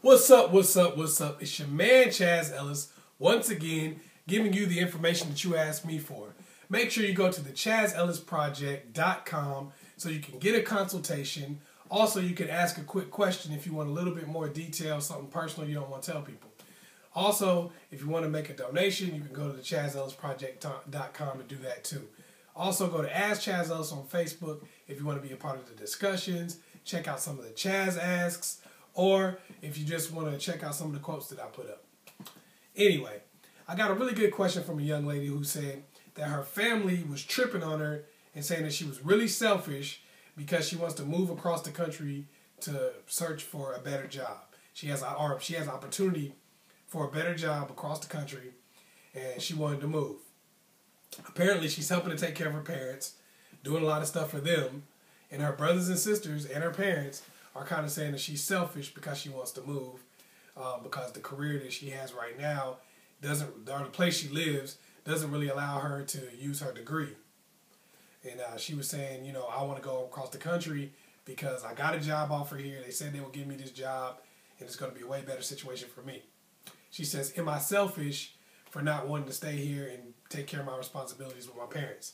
What's up, what's up, what's up? It's your man, Chaz Ellis, once again, giving you the information that you asked me for. Make sure you go to the askchazzellis.com so you can get a consultation. Also, you can ask a quick question if you want a little bit more detail, something personal you don't want to tell people. Also, if you want to make a donation, you can go to the askchazzellis.com and do that too. Also, go to askchazzellis on Facebook if you want to be a part of the discussions. Check out some of the Chaz Asks, or if you just want to check out some of the quotes that I put up. Anyway, I got a really good question from a young lady who said that her family was tripping on her and saying that she was really selfish because she wants to move across the country to search for a better job. She has opportunity for a better job across the country, and she wanted to move. Apparently, she's helping to take care of her parents, doing a lot of stuff for them, and her brothers and sisters and her parents are kind of saying that she's selfish because she wants to move, because the career that she has right now or the place she lives doesn't really allow her to use her degree. And she was saying, you know, I want to go across the country because I got a job offer here. They said they will give me this job, and it's going to be a way better situation for me. She says, am I selfish for not wanting to stay here and take care of my responsibilities with my parents?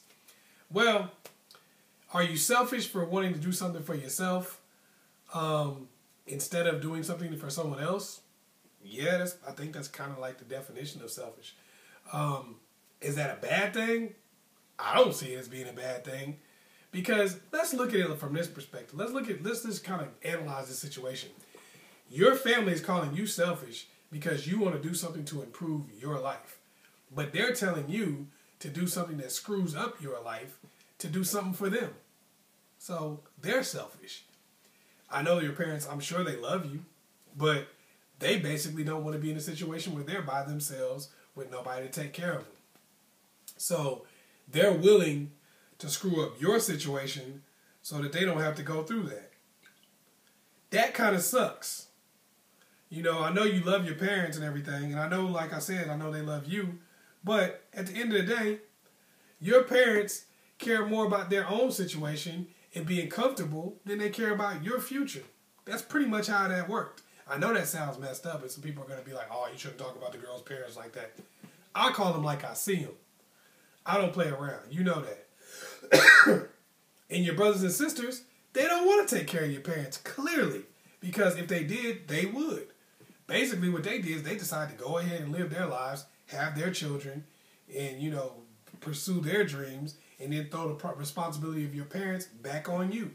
Well, are you selfish for wanting to do something for yourself instead of doing something for someone else? Yeah, I think that's kind of like the definition of selfish. Is that a bad thing? I don't see it as being a bad thing, because let's look at it from this perspective. Let's just kind of analyze the situation. Your family is calling you selfish because you want to do something to improve your life, but they're telling you to do something that screws up your life to do something for them. So they're selfish. I know your parents, I'm sure they love you, but they basically don't want to be in a situation where they're by themselves with nobody to take care of them. So they're willing to screw up your situation so that they don't have to go through that. That kind of sucks. You know, I know you love your parents and everything, and I know, like I said, I know they love you, but at the end of the day, your parents care more about their own situation and being comfortable than they care about your future. That's pretty much how that worked. I know that sounds messed up, and some people are going to be like, oh, you shouldn't talk about the girl's parents like that. I call them like I see them. I don't play around. You know that. And your brothers and sisters, they don't want to take care of your parents, clearly. Because if they did, they would. Basically, what they did is they decided to go ahead and live their lives, have their children, and, you know, pursue their dreams, and then throw the responsibility of your parents back on you.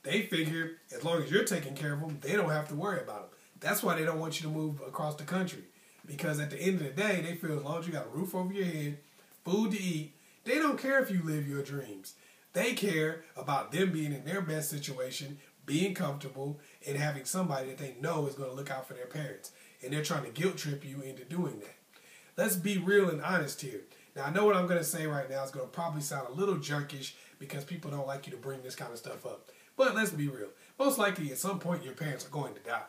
They figure as long as you're taking care of them, they don't have to worry about them. That's why they don't want you to move across the country. Because at the end of the day, they feel as long as you got a roof over your head, food to eat, they don't care if you live your dreams. They care about them being in their best situation, being comfortable, and having somebody that they know is going to look out for their parents. And they're trying to guilt trip you into doing that. Let's be real and honest here. Now, I know what I'm going to say right now is going to probably sound a little jerkish because people don't like you to bring this kind of stuff up. But let's be real. Most likely, at some point, your parents are going to die.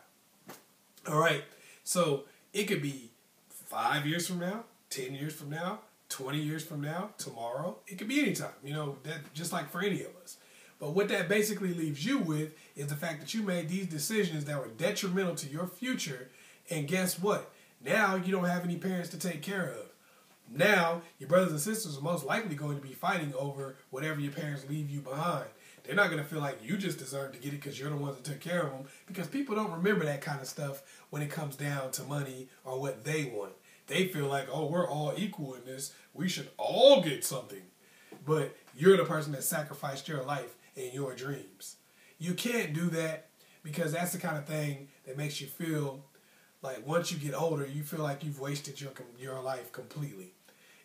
All right? So, it could be 5 years from now, 10 years from now, 20 years from now, tomorrow. It could be any time, you know, that just like for any of us. But what that basically leaves you with is the fact that you made these decisions that were detrimental to your future. And guess what? Now you don't have any parents to take care of. Now your brothers and sisters are most likely going to be fighting over whatever your parents leave you behind. They're not going to feel like you just deserve to get it because you're the ones that took care of them. Because people don't remember that kind of stuff when it comes down to money or what they want. They feel like, oh, we're all equal in this. We should all get something. But you're the person that sacrificed your life and your dreams. You can't do that because that's the kind of thing that makes you feel like once you get older, you feel like you've wasted your life completely.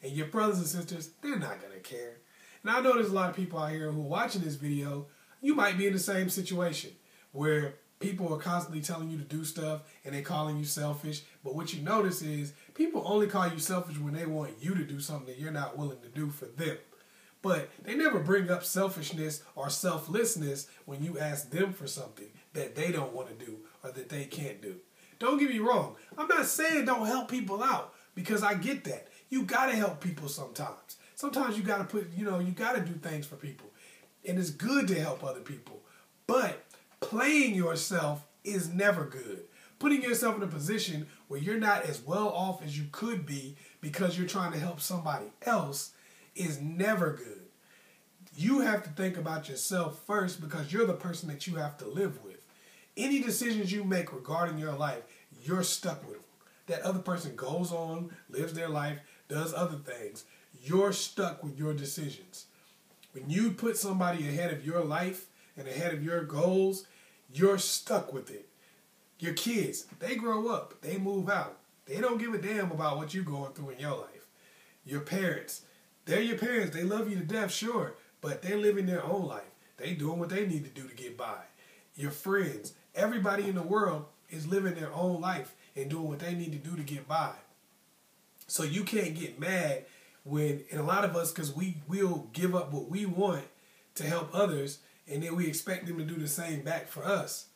And your brothers and sisters, they're not going to care. And I know there's a lot of people out here who are watching this video. You might be in the same situation where people are constantly telling you to do stuff and they're calling you selfish. But what you notice is people only call you selfish when they want you to do something that you're not willing to do for them. But they never bring up selfishness or selflessness when you ask them for something that they don't want to do or that they can't do. Don't get me wrong. I'm not saying don't help people out because I get that. You got to help people sometimes. Sometimes you got to you got to do things for people. And it's good to help other people. But playing yourself is never good. Putting yourself in a position where you're not as well off as you could be because you're trying to help somebody else is never good. You have to think about yourself first because you're the person that you have to live with. Any decisions you make regarding your life, you're stuck with them. That other person goes on, lives their life, does other things. You're stuck with your decisions. When you put somebody ahead of your life and ahead of your goals, you're stuck with it. Your kids, they grow up, they move out. They don't give a damn about what you're going through in your life. Your parents, they're your parents. They love you to death, sure, but they're living their own life. They doing what they need to do to get by. Your friends, everybody in the world is living their own life and doing what they need to do to get by. So you can't get mad when, and a lot of us, because we'll give up what we want to help others, and then we expect them to do the same back for us.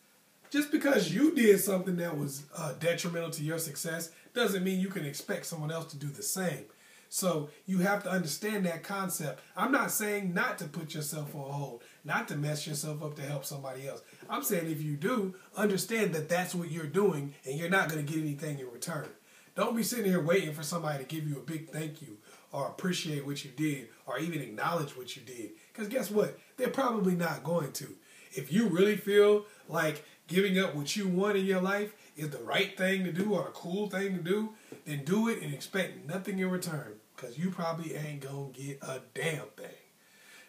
Just because you did something that was detrimental to your success doesn't mean you can expect someone else to do the same. So you have to understand that concept. I'm not saying not to put yourself on hold, not to mess yourself up to help somebody else. I'm saying if you do, understand that that's what you're doing and you're not going to get anything in return. Don't be sitting here waiting for somebody to give you a big thank you or appreciate what you did or even acknowledge what you did. Because guess what? They're probably not going to. If you really feel like giving up what you want in your life is the right thing to do or a cool thing to do, then do it and expect nothing in return because you probably ain't going to get a damn thing.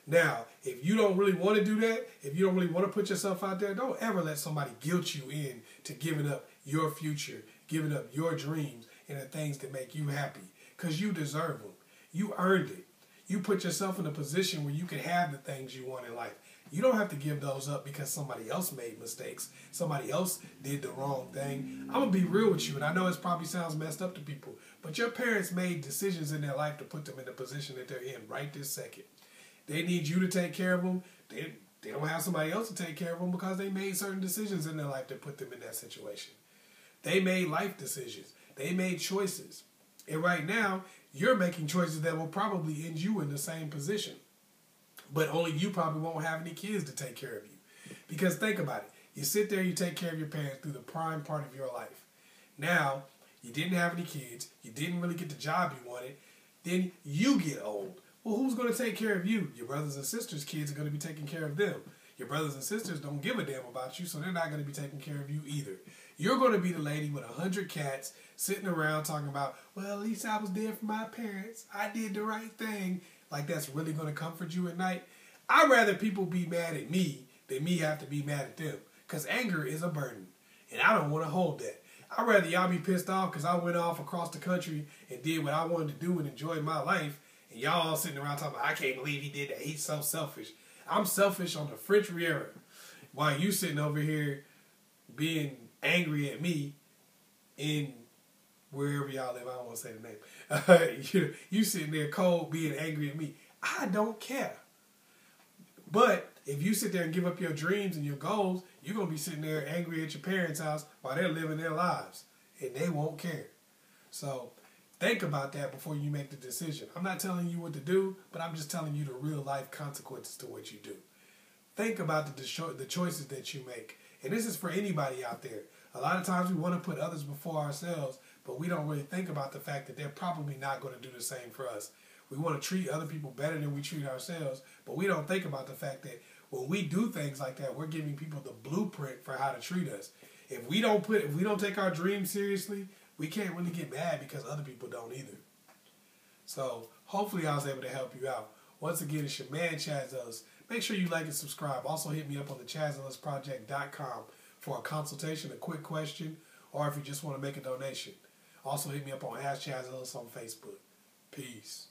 Now, if you don't really want to do that, if you don't really want to put yourself out there, don't ever let somebody guilt you in to giving up your future, giving up your dreams and the things that make you happy because you deserve them. You earned it. You put yourself in a position where you can have the things you want in life. You don't have to give those up because somebody else made mistakes. Somebody else did the wrong thing. I'm going to be real with you, and I know it probably sounds messed up to people, but your parents made decisions in their life to put them in the position that they're in right this second. They need you to take care of them. They don't have somebody else to take care of them because they made certain decisions in their life that put them in that situation. They made life decisions. They made choices. And right now, you're making choices that will probably end you in the same position. But only you probably won't have any kids to take care of you. Because think about it. You sit there, you take care of your parents through the prime part of your life. Now, you didn't have any kids. You didn't really get the job you wanted. Then you get old. Well, who's going to take care of you? Your brothers and sisters' kids are going to be taking care of them. Your brothers and sisters don't give a damn about you, so they're not going to be taking care of you either. You're going to be the lady with 100 cats sitting around talking about, well, at least I was there for my parents. I did the right thing. Like that's really going to comfort you at night. I'd rather people be mad at me than me have to be mad at them. Because anger is a burden. And I don't want to hold that. I'd rather y'all be pissed off because I went off across the country and did what I wanted to do and enjoyed my life. And y'all all sitting around talking about, I can't believe he did that. He's so selfish. I'm selfish on the French Riviera. While you sitting over here being angry at me in wherever y'all live. I don't want to say the name. You sitting there cold being angry at me. I don't care. But if you sit there and give up your dreams and your goals, you're going to be sitting there angry at your parents' house while they're living their lives. And they won't care. So think about that before you make the decision. I'm not telling you what to do, but I'm just telling you the real life consequences to what you do. Think about the choices that you make. And this is for anybody out there. A lot of times we want to put others before ourselves, but we don't really think about the fact that they're probably not going to do the same for us. We want to treat other people better than we treat ourselves, but we don't think about the fact that when we do things like that, we're giving people the blueprint for how to treat us. If we don't take our dreams seriously, we can't really get mad because other people don't either. So hopefully I was able to help you out. Once again, it's your man Chazzellis. Make sure you like and subscribe. Also hit me up on the askchazzellisproject.com for a consultation, a quick question, or if you just want to make a donation. Also hit me up on Ask Chazzellis on Facebook. Peace.